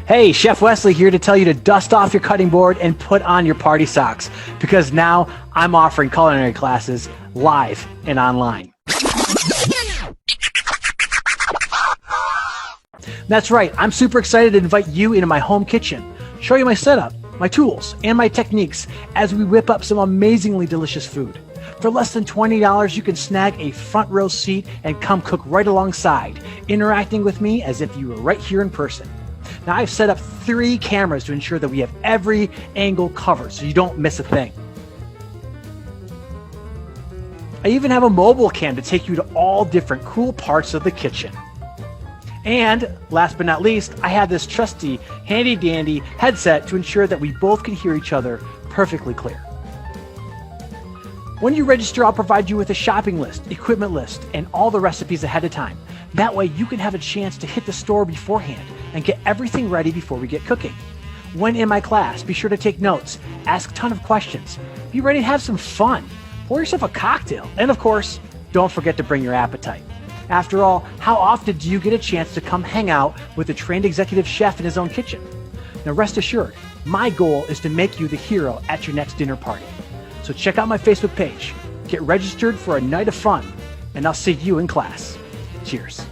Hey, Chef Wessely here to tell you to dust off your cutting board and put on your party socks, because now I'm offering culinary classes live and online. That's right, I'm super excited to invite you into my home kitchen, show you my setup, my tools, and my techniques as we whip up some amazingly delicious food. For less than $20, you can snag a front row seat and come cook right alongside, interacting with me as if you were right here in person. Now, I've set up 3 cameras to ensure that we have every angle covered so you don't miss a thing. I even have a mobile cam to take you to all different cool parts of the kitchen. And last but not least, I have this trusty, handy-dandy headset to ensure that we both can hear each other perfectly clear. When you register, I'll provide you with a shopping list, equipment list, and all the recipes ahead of time. That way you can have a chance to hit the store beforehand and get everything ready before we get cooking. When in my class, be sure to take notes, ask a ton of questions, be ready to have some fun, pour yourself a cocktail, and of course, don't forget to bring your appetite. After all, how often do you get a chance to come hang out with a trained executive chef in his own kitchen? Now rest assured, my goal is to make you the hero at your next dinner party. So check out my Facebook page, get registered for a night of fun, and I'll see you in class. Cheers.